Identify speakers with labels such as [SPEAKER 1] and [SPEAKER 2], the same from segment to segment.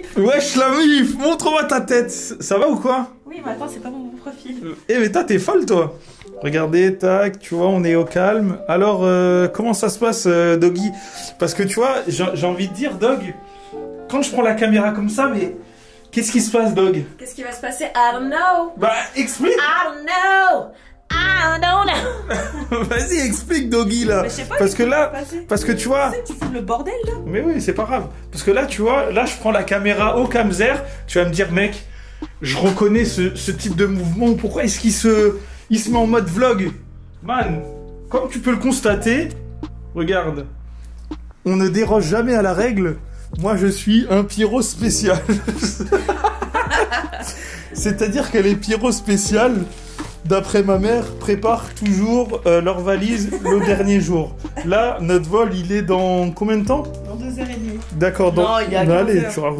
[SPEAKER 1] MIP.
[SPEAKER 2] Wesh la MIP, montre-moi ta tête. Ça va ou quoi?
[SPEAKER 1] Oui, mais attends, c'est pas mon profil.
[SPEAKER 2] Eh mais toi, t'es folle toi. Regardez, tac, tu vois, on est au calme. Alors, comment ça se passe, Doggy? Parce que tu vois, j'ai envie de dire, Dog, quand je prends la caméra comme ça, mais qu'est-ce qui se passe, Dog?
[SPEAKER 1] Qu'est-ce qui va se passer? I don't know.
[SPEAKER 2] Bah, explique.
[SPEAKER 1] I don't know. I don't know.
[SPEAKER 2] Vas-y, explique, Doggy, là.
[SPEAKER 1] Mais je sais pas.
[SPEAKER 2] Parce que là, parce que tu vois...
[SPEAKER 1] Tu fous le bordel, là.
[SPEAKER 2] Mais oui, c'est pas grave. Parce que là, tu vois, là, je prends la caméra au Camzer. Tu vas me dire, mec, je reconnais ce type de mouvement. Pourquoi est-ce qu'il se met en mode vlog? Man, comme tu peux le constater, regarde, on ne déroge jamais à la règle. Moi, je suis un pyro spécial. C'est-à-dire que les pyros spéciales, d'après ma mère, préparent toujours leur valise le dernier jour. Là, notre vol, il est dans combien de temps?
[SPEAKER 1] Dans 2h30.
[SPEAKER 2] D'accord, donc...
[SPEAKER 1] Non, il y a 15
[SPEAKER 2] allez,
[SPEAKER 1] heures.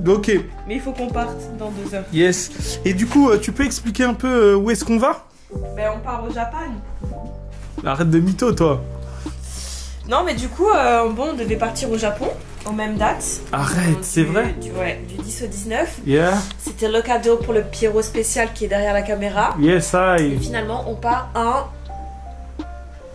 [SPEAKER 2] Ok.
[SPEAKER 1] Mais il faut qu'on parte dans 2 heures.
[SPEAKER 2] Yes. Et du coup, tu peux expliquer un peu où est-ce qu'on va?
[SPEAKER 1] Ben, on part au Japon.
[SPEAKER 2] Arrête de mytho, toi.
[SPEAKER 1] Non, mais du coup, bon, on devait partir au Japon, aux mêmes dates.
[SPEAKER 2] Arrête, c'est vrai?
[SPEAKER 1] Du 10 au 19.
[SPEAKER 2] Yeah.
[SPEAKER 1] C'était le cadeau pour le pyro spécial qui est derrière la caméra.
[SPEAKER 2] Yes,
[SPEAKER 1] Et
[SPEAKER 2] I.
[SPEAKER 1] finalement, on part en...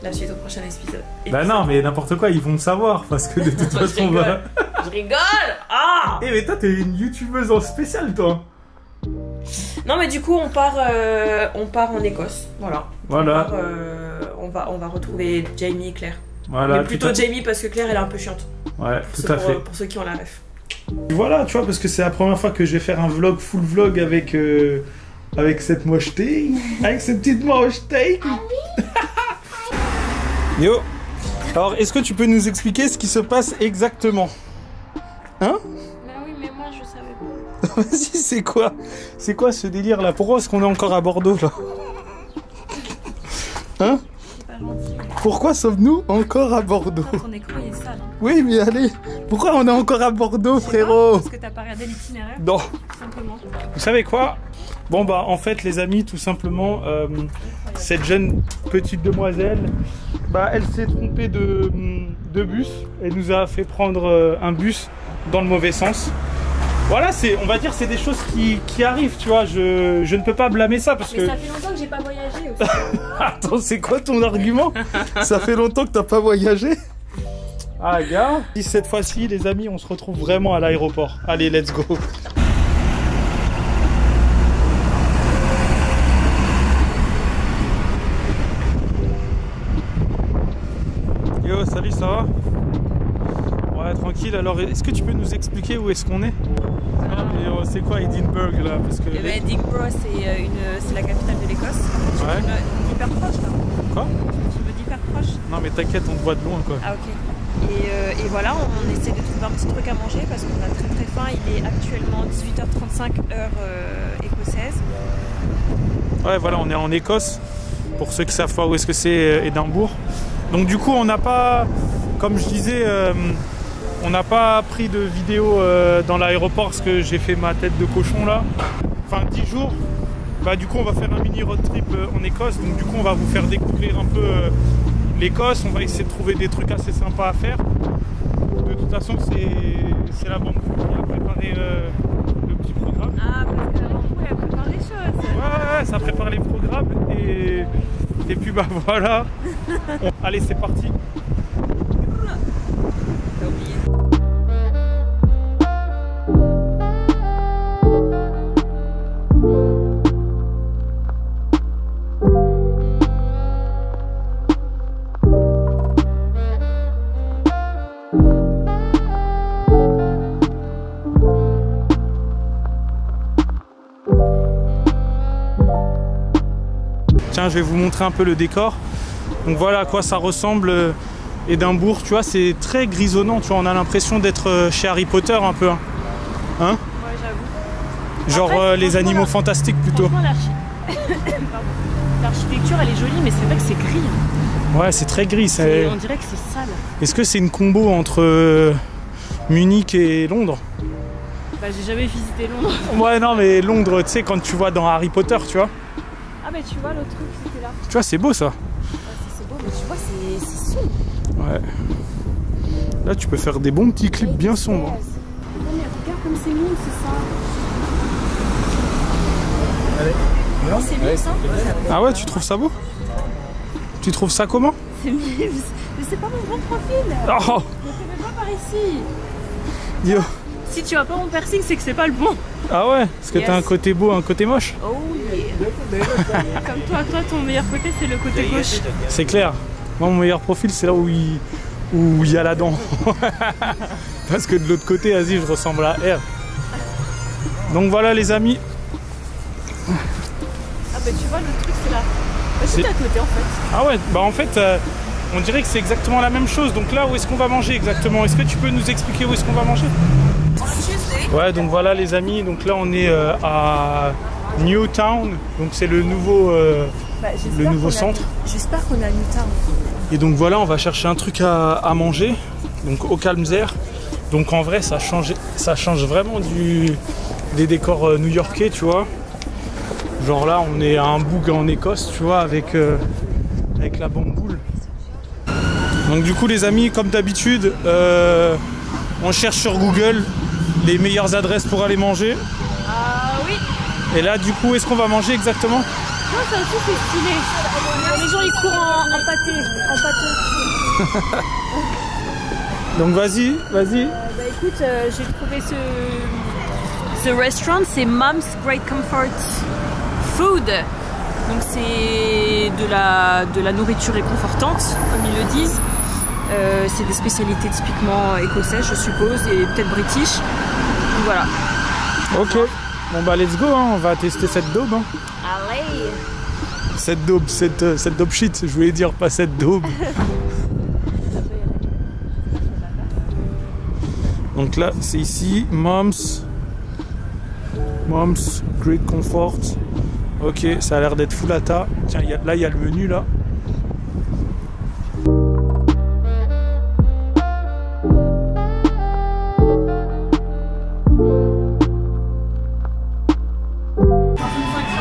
[SPEAKER 1] La suite au prochain épisode.
[SPEAKER 2] Bah non, mais n'importe quoi, ils vont le savoir, parce que de toute façon, on va...
[SPEAKER 1] Je rigole. Ah.
[SPEAKER 2] Eh, mais toi, t'es une youtubeuse en spécial, toi.
[SPEAKER 1] Non, mais du coup, on part en Écosse. Voilà.
[SPEAKER 2] Voilà.
[SPEAKER 1] On va retrouver Jamie et Claire.
[SPEAKER 2] Voilà.
[SPEAKER 1] Mais plutôt Jamie parce que Claire, elle est un peu chiante.
[SPEAKER 2] Ouais, tout à fait.
[SPEAKER 1] Pour ceux qui ont la ref.
[SPEAKER 2] Voilà, tu vois, parce que c'est la première fois que je vais faire un vlog, full vlog avec cette mocheté, avec cette petite mocheté. Yo. Alors, est-ce que tu peux nous expliquer ce qui se passe exactement? Hein?
[SPEAKER 1] Bah oui, mais moi, je savais pas.
[SPEAKER 2] Vas-y, c'est quoi? C'est quoi ce délire là? Pourquoi est-ce qu'on est encore à Bordeaux là? Hein?
[SPEAKER 1] C'est pas gentil.
[SPEAKER 2] Pourquoi sommes-nous encore à Bordeaux?
[SPEAKER 1] Ton écran il est sale. Hein.
[SPEAKER 2] Oui, mais allez, pourquoi on est encore à Bordeaux, frérot?
[SPEAKER 1] Parce que t'as pas regardé l'itinéraire?
[SPEAKER 2] Non.
[SPEAKER 1] Tout simplement.
[SPEAKER 2] Vous savez quoi? Bon bah en fait les amis, tout simplement, cette jeune petite demoiselle, bah elle s'est trompée de bus. Elle nous a fait prendre un bus dans le mauvais sens. Voilà, on va dire c'est des choses qui arrivent, tu vois, je ne peux pas blâmer ça parce que...
[SPEAKER 1] Mais ça fait longtemps que j'ai pas voyagé aussi.
[SPEAKER 2] Attends, c'est quoi ton argument? Ça fait longtemps que t'as pas voyagé? Ah gars, cette fois-ci les amis, on se retrouve vraiment à l'aéroport. Allez, let's go. Yo, salut, ça va? Ouais, tranquille. Alors, est-ce que tu peux nous expliquer où est-ce qu'on est? C'est quoi Edinburgh là? Parce que...
[SPEAKER 1] Edinburgh, c'est la capitale de l'Écosse.
[SPEAKER 2] Ouais.
[SPEAKER 1] Hyper proche là.
[SPEAKER 2] Quoi?
[SPEAKER 1] Tu veux d'hyper proche?
[SPEAKER 2] Non mais t'inquiète, on te voit de loin quoi.
[SPEAKER 1] Ah ok. Et voilà, on essaie de trouver un petit truc à manger parce qu'on a très très faim. Il est actuellement 18h35 heure écossaise.
[SPEAKER 2] Ouais, voilà, on est en Écosse. Pour ceux qui savent pas où est-ce que c'est Édimbourg. Donc du coup, on n'a pas, comme je disais, on n'a pas pris de vidéo dans l'aéroport parce que j'ai fait ma tête de cochon là. Enfin 10 jours. Bah du coup on va faire un mini road trip en Écosse. Donc du coup on va vous faire découvrir un peu l'Écosse. On va essayer de trouver des trucs assez sympas à faire. De toute façon c'est la bande qui a préparé le petit programme.
[SPEAKER 1] Ah parce que la bande elle a préparé les choses.
[SPEAKER 2] Ouais, ça prépare les programmes et puis bah voilà. Allez, c'est parti.
[SPEAKER 1] T'as oublié.
[SPEAKER 2] Tiens, je vais vous montrer un peu le décor. Donc voilà à quoi ça ressemble Édimbourg, tu vois, c'est très grisonnant, tu vois, on a l'impression d'être chez Harry Potter un peu. Hein,
[SPEAKER 1] Ouais, j'avoue.
[SPEAKER 2] genre
[SPEAKER 1] Après,
[SPEAKER 2] les animaux fantastiques plutôt.
[SPEAKER 1] L'architecture elle est jolie, mais c'est vrai que c'est gris. Hein.
[SPEAKER 2] Ouais, c'est très gris.
[SPEAKER 1] On dirait que c'est sale.
[SPEAKER 2] Est-ce que c'est une combo entre Munich et Londres?
[SPEAKER 1] Bah, j'ai jamais visité Londres.
[SPEAKER 2] Ouais, non, mais Londres, tu sais, quand tu vois dans Harry Potter, tu vois.
[SPEAKER 1] Ah, mais tu vois, l'autre truc c'était là.
[SPEAKER 2] Tu vois, c'est beau ça.
[SPEAKER 1] Ouais, c'est beau, mais tu vois, c'est sombre.
[SPEAKER 2] Ouais. Là, tu peux faire des bons petits clips bien sombres.
[SPEAKER 1] Non, mais regarde comme c'est mignon, c'est ça.
[SPEAKER 2] Allez.
[SPEAKER 1] Non, c'est mignon ça.
[SPEAKER 2] Ah ouais, tu trouves ça beau? Tu trouves ça comment?
[SPEAKER 1] C'est mignon, mais c'est pas mon bon profil.
[SPEAKER 2] Oh.
[SPEAKER 1] Ne fais pas par ici.
[SPEAKER 2] Yo.
[SPEAKER 1] Si tu vois pas mon piercing, c'est que c'est pas le bon.
[SPEAKER 2] Ah ouais, parce que t'as un côté beau, un côté moche.
[SPEAKER 1] Oh yeah. Comme toi, ton meilleur côté, c'est le côté gauche.
[SPEAKER 2] C'est clair. Moi, mon meilleur profil, c'est là où il y a la dent. Parce que de l'autre côté, vas-y, je ressemble à R. Donc voilà, les amis.
[SPEAKER 1] Ah bah tu vois, le truc, c'est là. Bah, c'est à côté, en fait.
[SPEAKER 2] Ah ouais, bah en fait, on dirait que c'est exactement la même chose. Donc là, où est-ce qu'on va manger exactement? Est-ce que tu peux nous expliquer où est-ce qu'on va manger? Ouais, donc voilà les amis, donc là on est à Newtown, donc c'est le nouveau centre.
[SPEAKER 1] J'espère qu'on est à Newtown.
[SPEAKER 2] Et donc voilà, on va chercher un truc à manger, donc au Calmser. Donc en vrai, ça change vraiment des décors new-yorkais, tu vois. Genre là, on est à un boug en Écosse, tu vois, avec la bamboule. Donc du coup les amis, comme d'habitude, on cherche sur Google les meilleures adresses pour aller manger.
[SPEAKER 1] Ah oui.
[SPEAKER 2] Et là du coup, est-ce qu'on va manger exactement?
[SPEAKER 1] Non, ça aussi c'est stylé. Les gens ils courent en pâté.
[SPEAKER 2] Donc vas-y.
[SPEAKER 1] Bah écoute, j'ai trouvé ce restaurant, c'est Mom's Great Comfort Food. Donc c'est de la nourriture réconfortante, comme ils le disent. C'est des spécialités typiquement écossaises, je suppose, et peut-être british. Donc voilà.
[SPEAKER 2] Ok. Bon bah let's go, hein. On va tester cette daube. Hein.
[SPEAKER 1] Allez.
[SPEAKER 2] Cette daube shit, je voulais dire pas cette daube. Donc là, c'est ici, Mom's Great Comfort. Ok, ça a l'air d'être full ata. Tiens, là, il y a le menu, là.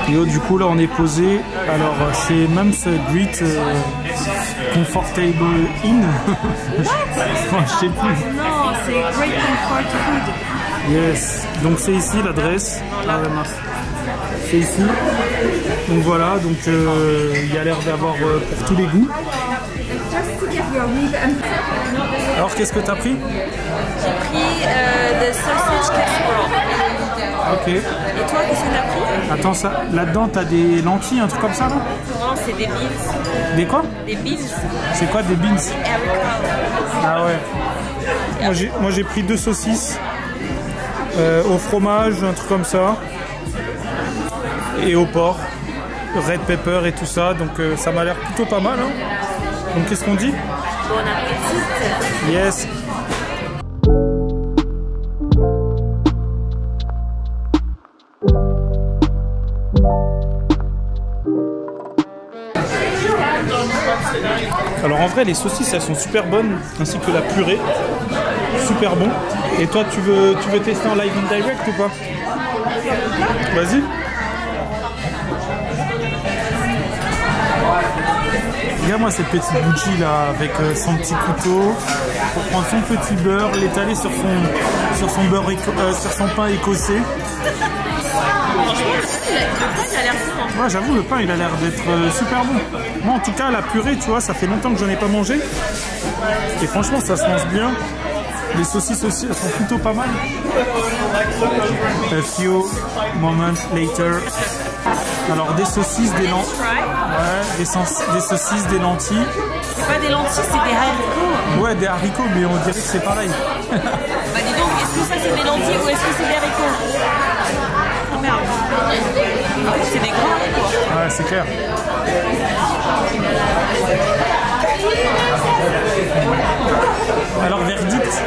[SPEAKER 2] Et du coup, là, on est posé alors chez Mom's Great Comfortable Inn. Enfin, je sais plus.
[SPEAKER 1] Non, c'est Great Comfort Food.
[SPEAKER 2] Yes. Donc c'est ici l'adresse. C'est ici. Donc voilà. Donc il y a l'air d'avoir pour tous les goûts. Alors qu'est-ce que tu as pris?
[SPEAKER 1] J'ai pris the sausage casserole.
[SPEAKER 2] Ok.
[SPEAKER 1] Et toi, qu'est-ce que tu as pris?
[SPEAKER 2] Attends, ça, là-dedans, t'as des lentilles, un truc comme ça, là?
[SPEAKER 1] Non, c'est des beans.
[SPEAKER 2] Des quoi?
[SPEAKER 1] Des beans.
[SPEAKER 2] C'est quoi des beans?
[SPEAKER 1] Haricot.
[SPEAKER 2] Ah ouais. Moi, j'ai pris 2 saucisses au fromage, un truc comme ça. Et au porc. Red pepper et tout ça. Donc ça m'a l'air plutôt pas mal. Hein. Donc qu'est-ce qu'on dit?
[SPEAKER 1] Bon appétit.
[SPEAKER 2] Yes. Alors en vrai les saucisses elles sont super bonnes ainsi que la purée, super bon. Et toi tu veux tester en live and direct ou pas? Vas-y. Regarde-moi cette petite bougie là avec son petit couteau pour prendre son petit beurre, l'étaler sur son beurre sur son pain écossais. Ouais, j'avoue, le pain il a l'air d'être super bon. Moi en tout cas la purée, tu vois, ça fait longtemps que j'en ai pas mangé. Et franchement ça se mange bien. Les saucisses aussi, elles sont plutôt pas mal. A few moments later. Alors des saucisses, des lentilles. Ouais, des saucisses, des lentilles.
[SPEAKER 1] C'est pas des lentilles, c'est des haricots.
[SPEAKER 2] Ouais, des haricots, mais on dirait que c'est pareil.
[SPEAKER 1] Bah dis donc, est-ce que ça c'est des lentilles ou est-ce que c'est des haricots? Oh merde. C'est des gros haricots.
[SPEAKER 2] Ouais, c'est clair. Alors, verdict?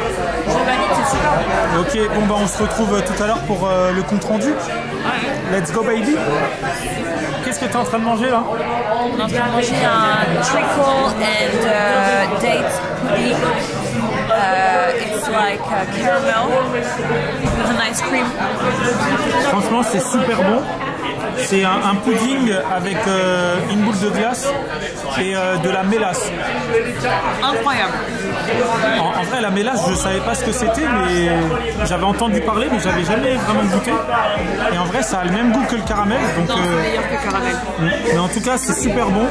[SPEAKER 1] Je valide, c'est super bon.
[SPEAKER 2] Ok, bon bah on se retrouve tout à l'heure pour le compte rendu. Let's go baby. Qu'est-ce que tu es en train de manger là?
[SPEAKER 1] On est en train de manger un treacle and date pudding. It's like caramel with an ice cream.
[SPEAKER 2] Franchement c'est super bon. C'est un pudding avec une boule de glace et de la mélasse.
[SPEAKER 1] Incroyable.
[SPEAKER 2] En vrai, la mélasse, je savais pas ce que c'était, mais j'avais entendu parler, mais j'avais jamais vraiment goûté. Et en vrai, ça a le même goût que le caramel. Donc,
[SPEAKER 1] Non, c'est meilleur que le caramel.
[SPEAKER 2] mais en tout cas, c'est super bon.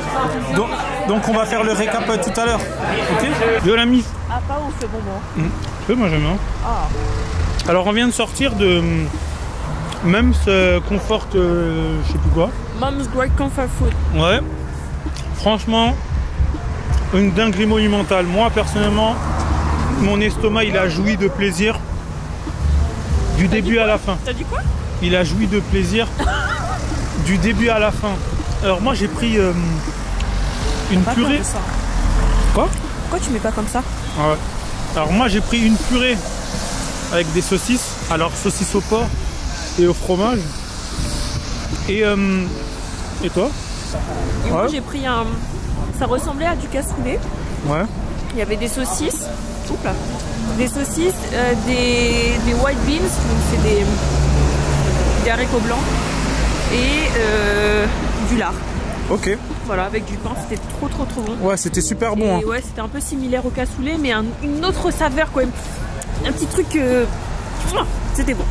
[SPEAKER 2] Donc on va faire le récap tout à l'heure. Ok? De la mise.
[SPEAKER 1] Ah, pas ouf le bonbon.
[SPEAKER 2] Oui, moi j'aime bien.
[SPEAKER 1] Ah.
[SPEAKER 2] Alors on vient de sortir de Mum's Comfort, je sais plus quoi.
[SPEAKER 1] Mom's Great Comfort Food.
[SPEAKER 2] Ouais. Franchement, une dinguerie monumentale. Moi personnellement, mon estomac il a joui de plaisir du début à la fin.
[SPEAKER 1] T'as dit quoi?
[SPEAKER 2] Il a joui de plaisir du début à la fin. Alors moi j'ai pris une purée. Quoi?
[SPEAKER 1] Pourquoi tu mets pas comme ça?
[SPEAKER 2] Ouais. Alors moi j'ai pris une purée avec des saucisses. Alors saucisses au porc et au fromage. Et toi?
[SPEAKER 1] Et moi
[SPEAKER 2] Ouais.
[SPEAKER 1] j'ai pris un... Ça ressemblait à du cassoulet.
[SPEAKER 2] Ouais.
[SPEAKER 1] Il y avait des saucisses. Oups là. Des saucisses, des white beans, donc c'est des haricots blancs. Et du lard.
[SPEAKER 2] Ok.
[SPEAKER 1] Voilà, avec du pain, c'était trop bon.
[SPEAKER 2] Ouais, c'était super bon.
[SPEAKER 1] Et ouais, c'était un peu similaire au cassoulet, mais une autre saveur quand même. Un petit truc... c'était bon.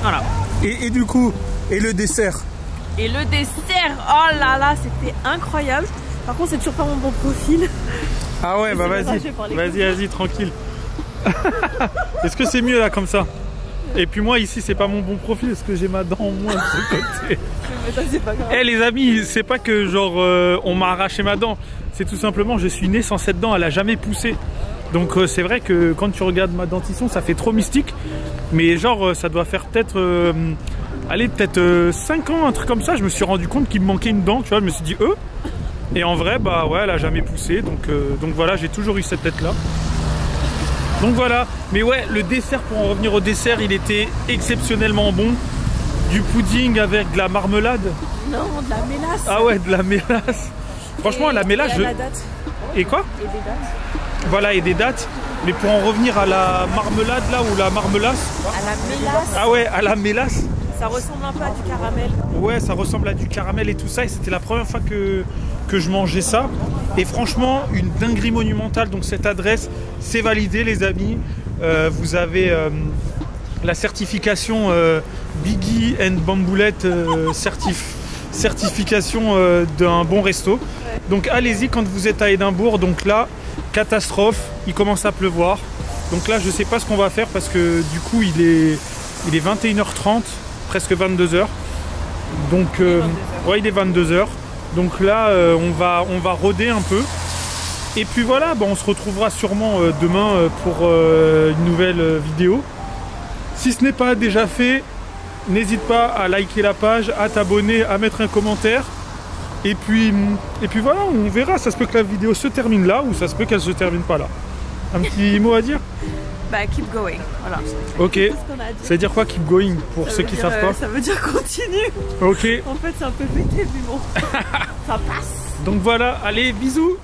[SPEAKER 1] Voilà.
[SPEAKER 2] Et du coup, et le dessert?
[SPEAKER 1] Et le dessert, oh là là, c'était incroyable. Par contre, c'est toujours pas mon bon profil.
[SPEAKER 2] Ah ouais, bah vas-y, tranquille. Est-ce que c'est mieux là comme ça? Et puis moi ici c'est pas mon bon profil parce que j'ai ma dent en moins de ce côté.
[SPEAKER 1] Mais ça c'est pas grave.
[SPEAKER 2] Eh les amis, c'est pas que genre on m'a arraché ma dent, c'est tout simplement je suis né sans cette dent, elle a jamais poussé. Donc c'est vrai que quand tu regardes ma dentition ça fait trop mystique. Mais genre ça doit faire peut-être allez peut-être 5 ans, un truc comme ça, je me suis rendu compte qu'il me manquait une dent, tu vois, je me suis dit et en vrai bah ouais elle a jamais poussé donc voilà, j'ai toujours eu cette tête là. Donc voilà, mais ouais, le dessert, pour en revenir au dessert, il était exceptionnellement bon. Du pudding avec de la marmelade.
[SPEAKER 1] Non, de la mélasse.
[SPEAKER 2] Ah ouais, de la mélasse. Franchement, la mélasse,
[SPEAKER 1] et la date.
[SPEAKER 2] Et quoi?
[SPEAKER 1] Et des dates.
[SPEAKER 2] Voilà, et des dates. Mais pour en revenir à la marmelade, là, ou la marmelasse.
[SPEAKER 1] À la mélasse.
[SPEAKER 2] Ah ouais, à la mélasse.
[SPEAKER 1] Ça ressemble un peu à du caramel.
[SPEAKER 2] Ouais, ça ressemble à du caramel et tout ça. Et c'était la première fois que je mangeais ça. Et franchement, une dinguerie monumentale. Donc cette adresse, c'est validé les amis. Vous avez la certification Biggie and Bamboulette certification d'un bon resto. Ouais. Donc allez-y quand vous êtes à Édimbourg. Donc là, catastrophe, il commence à pleuvoir. Donc là, je sais pas ce qu'on va faire parce que du coup, il est 21h30, presque 22h. Donc ouais, il est 22h. Donc là, on va rôder un peu. Et puis voilà, on se retrouvera sûrement demain pour une nouvelle vidéo. Si ce n'est pas déjà fait, n'hésite pas à liker la page, à t'abonner, à mettre un commentaire. Et puis voilà, on verra. Ça se peut que la vidéo se termine là ou ça se peut qu'elle se termine pas là. Un petit mot à dire?
[SPEAKER 1] Bah, keep going, voilà.
[SPEAKER 2] Ok, ça veut dire quoi keep going pour ceux qui savent pas?
[SPEAKER 1] Ça veut dire continue.
[SPEAKER 2] Ok.
[SPEAKER 1] En fait, c'est un peu pété, mais bon, ça passe.
[SPEAKER 2] Donc voilà, allez, bisous.